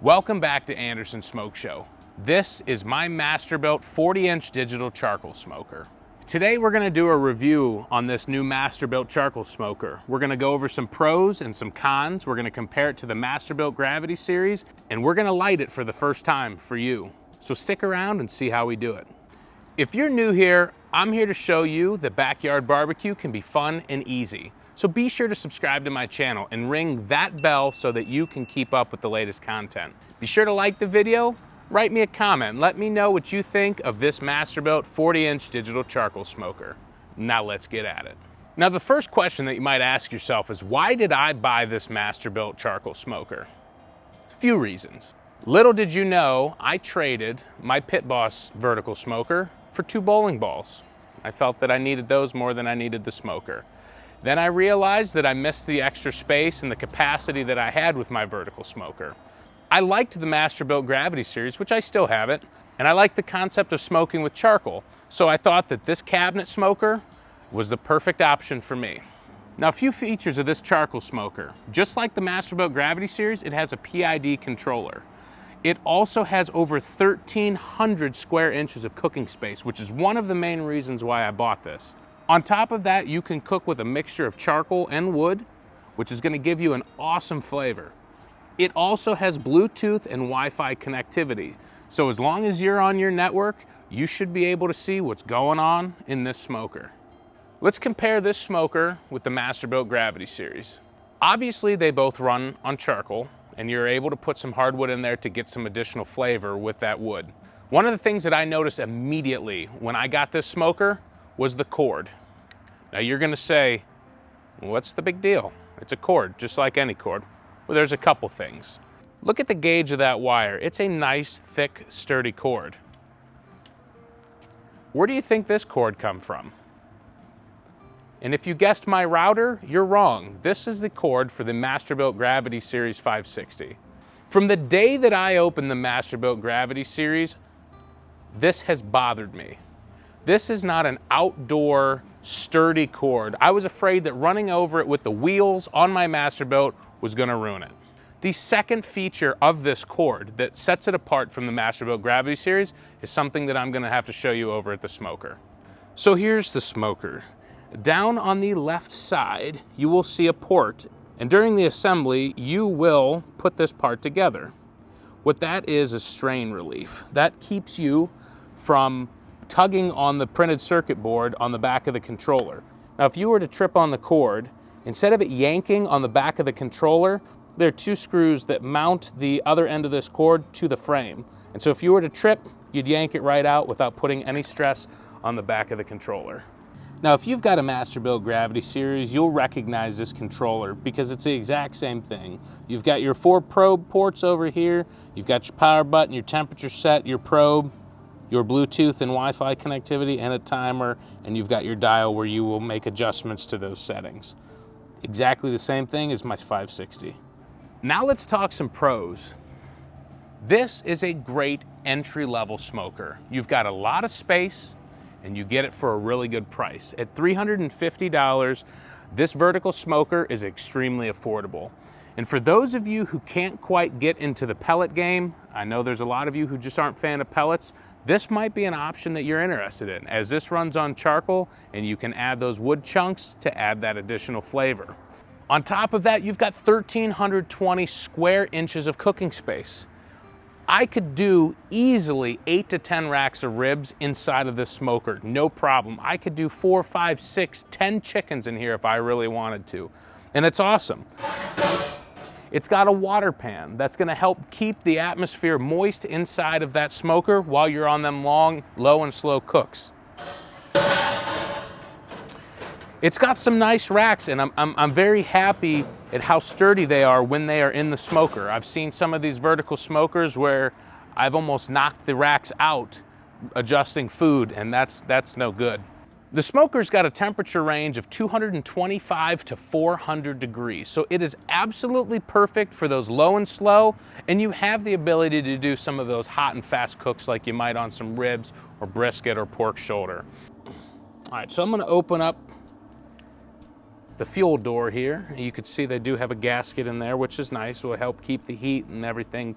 Welcome back to Anderson Smoke Show. This is my Masterbuilt 40-inch digital charcoal smoker. Today we're going to do a review on this new Masterbuilt charcoal smoker. We're going to go over some pros and some cons. We're going to compare it to the Masterbuilt Gravity Series, and we're going to light it for the first time for you. So stick around and see how we do it. If you're new here, I'm here to show you that backyard barbecue can be fun and easy. So be sure to subscribe to my channel and ring that bell so that you can keep up with the latest content. Be sure to like the video, write me a comment, let me know what you think of this Masterbuilt 40-inch digital charcoal smoker. Now let's get at it. Now the first question that you might ask yourself is, why did I buy this Masterbuilt charcoal smoker? A few reasons. Little did you know, I traded my Pit Boss vertical smoker for 2 bowling balls. I felt that I needed those more than I needed the smoker. Then I realized that I missed the extra space and the capacity that I had with my vertical smoker. I liked the Masterbuilt Gravity Series, which I still have it, and I liked the concept of smoking with charcoal. So I thought that this cabinet smoker was the perfect option for me. Now, a few features of this charcoal smoker. Just like the Masterbuilt Gravity Series, it has a PID controller. It also has over 1,300 square inches of cooking space, which is one of the main reasons why I bought this. On top of that, you can cook with a mixture of charcoal and wood, which is going to give you an awesome flavor. It also has Bluetooth and Wi-Fi connectivity. So as long as you're on your network, you should be able to see what's going on in this smoker. Let's compare this smoker with the Masterbuilt Gravity Series. Obviously, they both run on charcoal, and you're able to put some hardwood in there to get some additional flavor with that wood. One of the things that I noticed immediately when I got this smoker was the cord. Now you're gonna say, what's the big deal? It's a cord, just like any cord. Well, there's a couple things. Look at the gauge of that wire. It's a nice, thick, sturdy cord. Where do you think this cord come from? And if you guessed my router, you're wrong. This is the cord for the Masterbuilt Gravity Series 560. From the day that I opened the Masterbuilt Gravity Series, this has bothered me. This is not an outdoor sturdy cord. I was afraid that running over it with the wheels on my Masterbuilt was going to ruin it. The second feature of this cord that sets it apart from the Masterbuilt Gravity Series is something that I'm going to have to show you over at the smoker. So here's the smoker. Down on the left side, you will see a port, and during the assembly, you will put this part together. What that is strain relief. That keeps you from tugging on the printed circuit board on the back of the controller. Now, if you were to trip on the cord, instead of it yanking on the back of the controller, there are 2 screws that mount the other end of this cord to the frame. And so if you were to trip, you'd yank it right out without putting any stress on the back of the controller. Now, if you've got a Masterbuilt Gravity Series, you'll recognize this controller because it's the exact same thing. You've got your 4 probe ports over here, you've got your power button, your temperature set, your probe, your Bluetooth and Wi-Fi connectivity, and a timer, and you've got your dial where you will make adjustments to those settings. Exactly the same thing as my 560. Now let's talk some pros. This is a great entry-level smoker. You've got a lot of space, and you get it for a really good price. At $350, this vertical smoker is extremely affordable. And for those of you who can't quite get into the pellet game, I know there's a lot of you who just aren't a fan of pellets, this might be an option that you're interested in, as this runs on charcoal and you can add those wood chunks to add that additional flavor. On top of that, you've got 1,320 square inches of cooking space. I could do easily 8 to 10 racks of ribs inside of this smoker, no problem. I could do 4, 5, 6, 10 chickens in here if I really wanted to. And it's awesome. It's got a water pan that's gonna help keep the atmosphere moist inside of that smoker while you're on them long, low and slow cooks. It's got some nice racks, and I'm very happy at how sturdy they are when they are in the smoker. I've seen some of these vertical smokers where I've almost knocked the racks out adjusting food, and that's no good. The smoker's got a temperature range of 225 to 400 degrees, so it is absolutely perfect for those low and slow, and you have the ability to do some of those hot and fast cooks like you might on some ribs or brisket or pork shoulder. All right, so I'm gonna open up the fuel door here. You can see they do have a gasket in there, which is nice. It will help keep the heat and everything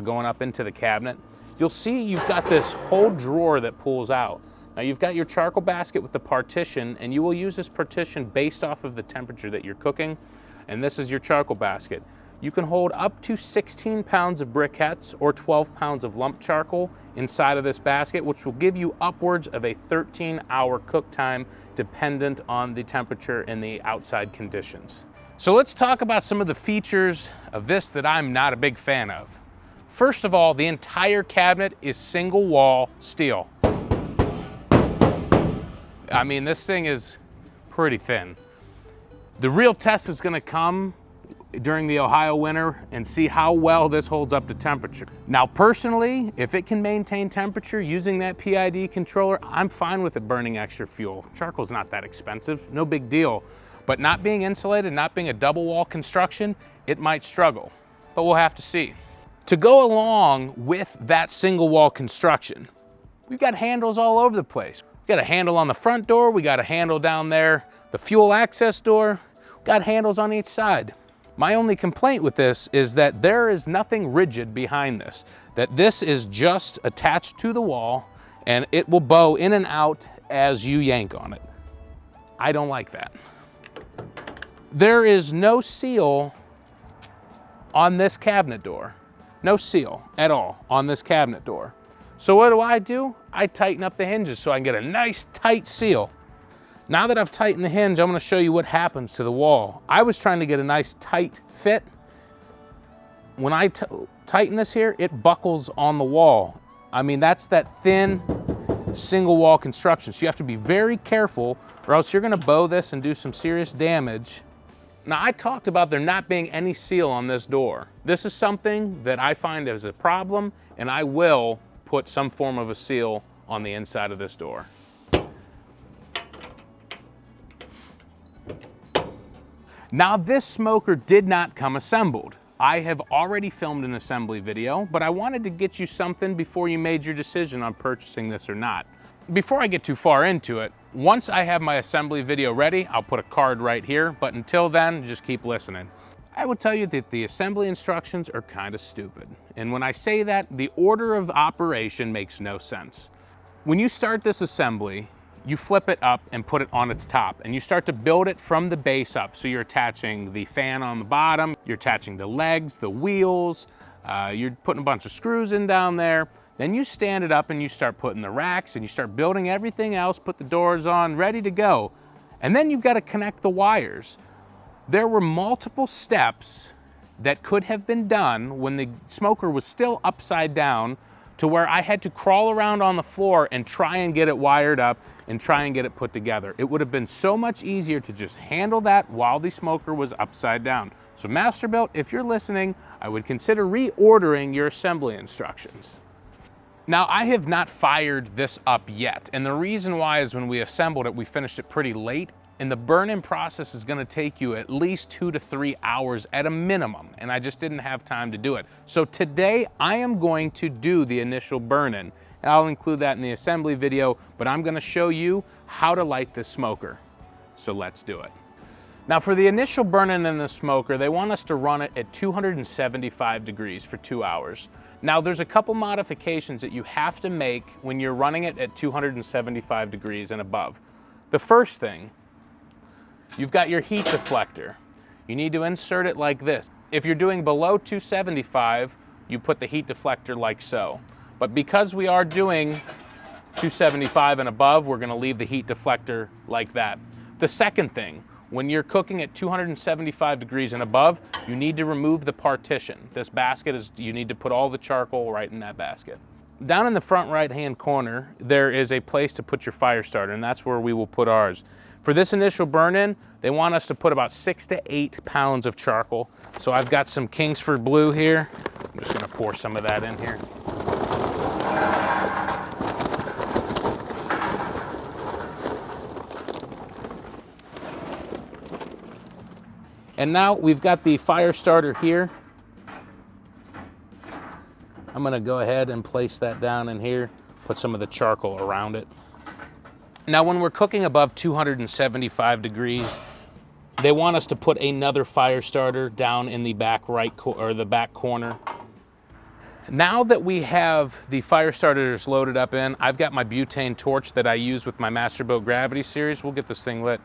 going up into the cabinet, you'll see you've got this whole drawer that pulls out. Now you've got your charcoal basket with the partition, and you will use this partition based off of the temperature that you're cooking, and this is your charcoal basket. You can hold up to 16 pounds of briquettes or 12 pounds of lump charcoal inside of this basket, which will give you upwards of a 13-hour cook time dependent on the temperature and the outside conditions. So let's talk about some of the features of this that I'm not a big fan of. First of all, the entire cabinet is single wall steel. I mean, this thing is pretty thin. The real test is gonna come during the Ohio winter and see how well this holds up to temperature. Now, personally, if it can maintain temperature using that PID controller, I'm fine with it burning extra fuel. Charcoal's not that expensive, no big deal. But not being insulated, not being a double wall construction, it might struggle, but we'll have to see. To go along with that single wall construction, we've got handles all over the place. We got a handle on the front door, we got a handle down there, the fuel access door, got handles on each side. My only complaint with this is that there is nothing rigid behind this, that this is just attached to the wall and it will bow in and out as you yank on it. I don't like that. There is no seal on this cabinet door. No seal at all on this cabinet door. So what do? I tighten up the hinges so I can get a nice tight seal. Now that I've tightened the hinge, I'm gonna show you what happens to the wall. I was trying to get a nice tight fit. When I tighten this here, it buckles on the wall. I mean, that's that thin single wall construction. So you have to be very careful or else you're gonna bow this and do some serious damage. Now, I talked about there not being any seal on this door. This is something that I find as a problem, and I will put some form of a seal on the inside of this door. Now, this smoker did not come assembled. I have already filmed an assembly video, but I wanted to get you something before you made your decision on purchasing this or not. Before I get too far into it, once I have my assembly video ready, I'll put a card right here, but until then, just keep listening. I will tell you that the assembly instructions are kind of stupid. And when I say that, the order of operation makes no sense. When you start this assembly, you flip it up and put it on its top, and you start to build it from the base up. So you're attaching the fan on the bottom, you're attaching the legs, the wheels, you're putting a bunch of screws in down there. Then you stand it up and you start putting the racks and you start building everything else, put the doors on, ready to go. And then you've got to connect the wires. There were multiple steps that could have been done when the smoker was still upside down to where I had to crawl around on the floor and try and get it wired up and try and get it put together. It would have been so much easier to just handle that while the smoker was upside down. So Masterbuilt, if you're listening, I would consider reordering your assembly instructions. Now, I have not fired this up yet, and the reason why is when we assembled it, we finished it pretty late, and the burn-in process is gonna take you at least 2 to 3 hours at a minimum, and I just didn't have time to do it. So today, I am going to do the initial burn-in, and I'll include that in the assembly video, but I'm gonna show you how to light this smoker. So let's do it. Now, for the initial burn-in in the smoker, they want us to run it at 275 degrees for 2 hours. Now, there's a couple modifications that you have to make when you're running it at 275 degrees and above. The first thing, you've got your heat deflector. You need to insert it like this. If you're doing below 275, you put the heat deflector like so. But because we are doing 275 and above, we're gonna leave the heat deflector like that. The second thing, when you're cooking at 275 degrees and above, you need to remove the partition. This basket you need to put all the charcoal right in that basket. Down in the front right-hand corner, there is a place to put your fire starter, and that's where we will put ours. For this initial burn-in, they want us to put about 6 to 8 pounds of charcoal. So I've got some Kingsford Blue here. I'm just gonna pour some of that in here. And now we've got the fire starter here. I'm gonna go ahead and place that down in here, put some of the charcoal around it. Now, when we're cooking above 275 degrees, they want us to put another fire starter down in the back right or the back corner. Now that we have the fire starters loaded up in, I've got my butane torch that I use with my Masterbuilt Gravity Series. We'll get this thing lit.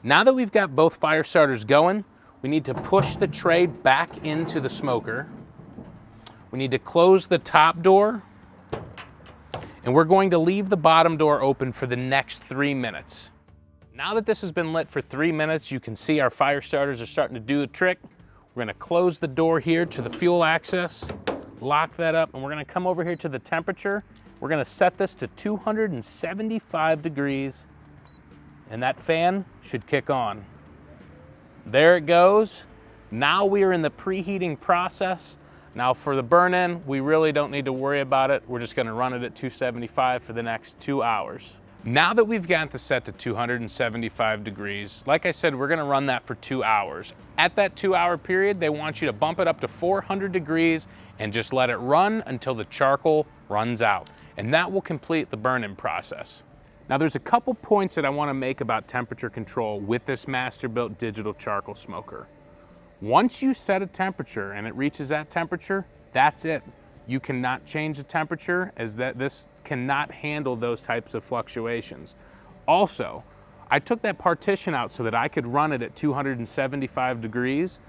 Now that we've got both fire starters going, we need to push the tray back into the smoker. We need to close the top door, and we're going to leave the bottom door open for the next 3 minutes. Now that this has been lit for 3 minutes, you can see our fire starters are starting to do the trick. We're gonna close the door here to the fuel access, lock that up, and we're gonna come over here to the temperature. We're gonna set this to 275 degrees, and that fan should kick on. There it goes. Now we are in the preheating process. Now for the burn-in, we really don't need to worry about it. We're just gonna run it at 275 for the next 2 hours. Now that we've got this set to 275 degrees, like I said, we're gonna run that for 2 hours. At that 2-hour period, they want you to bump it up to 400 degrees and just let it run until the charcoal runs out. And that will complete the burn-in process. Now there's a couple points that I want to make about temperature control with this Masterbuilt digital charcoal smoker. Once you set a temperature and it reaches that temperature, that's it. You cannot change the temperature, as this cannot handle those types of fluctuations. Also, I took that partition out so that I could run it at 275 degrees.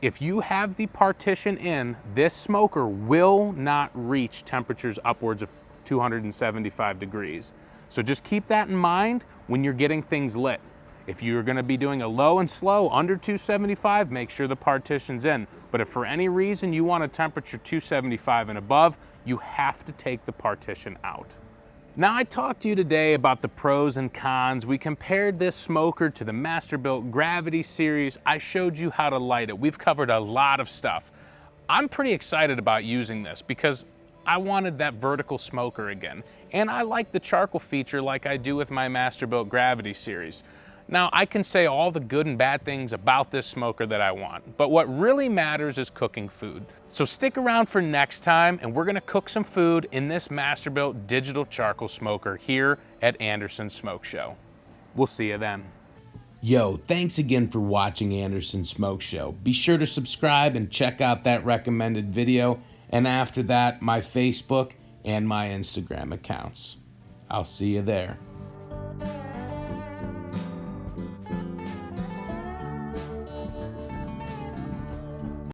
If you have the partition in, this smoker will not reach temperatures upwards of 275 degrees. So just keep that in mind when you're getting things lit. If you're gonna be doing a low and slow under 275, make sure the partition's in. But if for any reason you want a temperature 275 and above, you have to take the partition out. Now I talked to you today about the pros and cons. We compared this smoker to the Masterbuilt Gravity Series. I showed you how to light it. We've covered a lot of stuff. I'm pretty excited about using this because I wanted that vertical smoker again. And I like the charcoal feature like I do with my Masterbuilt Gravity Series. Now, I can say all the good and bad things about this smoker that I want, but what really matters is cooking food. So stick around for next time, and we're gonna cook some food in this Masterbuilt digital charcoal smoker here at Anderson's Smoke Show. We'll see you then. Yo, thanks again for watching Anderson's Smoke Show. Be sure to subscribe and check out that recommended video, and after that, my Facebook and my Instagram accounts. I'll see you there.